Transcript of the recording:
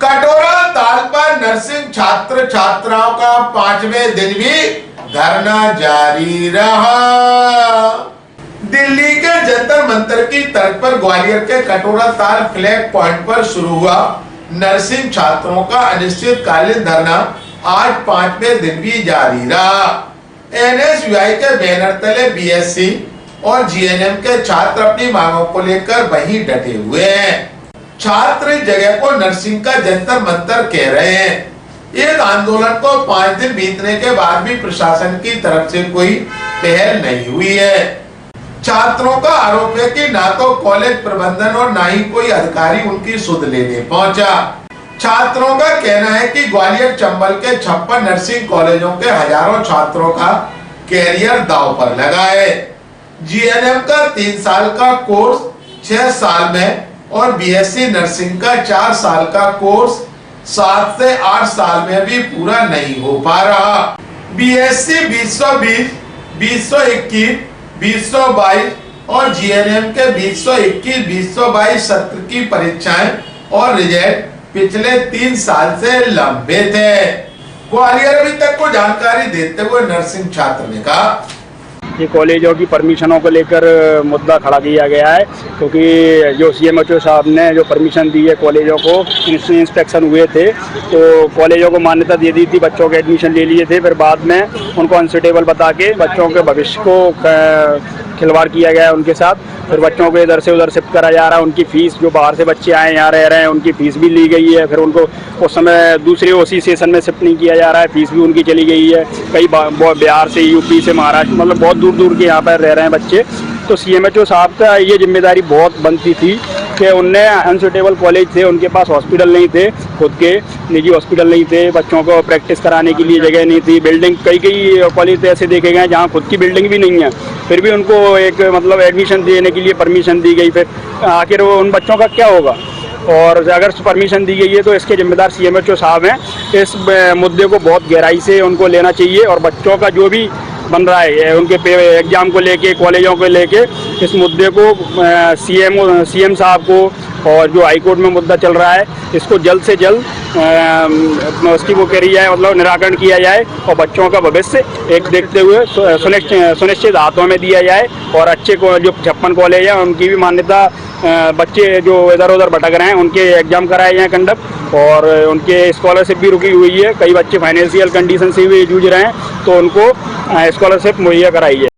कटोरा ताल पर नर्सिंग छात्र छात्राओं का 5वें दिन भी धरना जारी रहा। दिल्ली के जंतर मंतर की तर्ज पर ग्वालियर के कटोरा ताल फ्लैग पॉइंट पर शुरू हुआ नर्सिंग छात्रों का अनिश्चितकालीन धरना आज 5वें दिन भी जारी रहा। एनएसयूआई के बैनर तले बीएससी और जीएनएम के छात्र अपनी मांगों को लेकर वहीं डटे हुए हैं। छात्र इस जगह को नर्सिंग का जंतर मंतर कह रहे हैं। एक आंदोलन को 5 दिन बीतने के बाद भी प्रशासन की तरफ से कोई पहल नहीं हुई है। छात्रों का आरोप है कि ना तो कॉलेज प्रबंधन और ना ही कोई अधिकारी उनकी सुध लेने पहुंचा। छात्रों का कहना है कि ग्वालियर चंबल के 56 नर्सिंग कॉलेजों के हजारों छात्रों का कैरियर दांव पर लगा है। जीएनएम का 3 साल का कोर्स 6 साल में और बीएससी नर्सिंग का 4 साल का कोर्स 7 से 8 साल में भी पूरा नहीं हो पा रहा। बीएससी 2020, 2021, 2022 और जीएनएम के 2021, 2022 सत्र की परीक्षाएं और रिजल्ट पिछले 3 साल से लंबित थे। ग्वालियर अभी तक को जानकारी देते हुए नर्सिंग छात्र ने कहा, ये कॉलेजों की परमिशनों को लेकर मुद्दा खड़ा किया गया है, क्योंकि जो सीएमएचओ साहब ने जो परमिशन दी है कॉलेजों को, इंस्पेक्शन हुए थे तो कॉलेजों को मान्यता दे दी थी, बच्चों के एडमिशन ले लिए थे, फिर बाद में उनको अनसुटेबल बता के बच्चों के भविष्य को खिलवाड़ किया गया है उनके साथ। फिर बच्चों को इधर से उधर शिफ्ट करा जा रहा है। उनकी फ़ीस, जो बाहर से बच्चे आए यहाँ रह रहे हैं, उनकी फ़ीस भी ली गई है। फिर उनको उस समय दूसरे ओसी सेशन में शिफ्ट नहीं किया जा रहा है, फ़ीस भी उनकी चली गई है। कई बिहार से, यूपी से, महाराष्ट्र, मतलब बहुत दूर दूर के यहाँ पर रह रहे हैं बच्चे। तो सीएमएचओ साहब का ये जिम्मेदारी बहुत बनती थी कि उनने अनसुटेबल कॉलेज थे, उनके पास हॉस्पिटल नहीं थे, खुद के निजी हॉस्पिटल नहीं थे, बच्चों को प्रैक्टिस कराने के लिए जगह नहीं थी, बिल्डिंग कई कॉलेज तो ऐसे देखे गए जहाँ खुद की बिल्डिंग भी नहीं है, फिर भी उनको एक मतलब एडमिशन देने के लिए परमिशन दी गई। फिर आखिर उन बच्चों का क्या होगा? और अगर परमिशन दी गई है तो इसके जिम्मेदार सीएमएचओ साहब हैं। इस मुद्दे को बहुत गहराई से उनको लेना चाहिए और बच्चों का जो भी बन रहा है उनके एग्ज़ाम को लेके, कॉलेजों को लेके, इस मुद्दे को सीएम साहब को और जो हाई कोर्ट में मुद्दा चल रहा है इसको जल्द से जल्द उसकी वो करी जाए, मतलब निराकरण किया जाए और बच्चों का भविष्य एक देखते हुए सुनिश्चित हाथों में दिया जाए। और अच्छे को जो 56 कॉलेज हैं उनकी भी मान्यता, बच्चे जो इधर उधर भटक रहे हैं उनके एग्ज़ाम कराए जाएँ कंडक्ट, और उनके स्कॉलरशिप भी रुकी हुई है। कई बच्चे फाइनेंशियल कंडीशन से भी जूझ रहे हैं तो उनको स्कॉलरशिप मुहैया कराई है।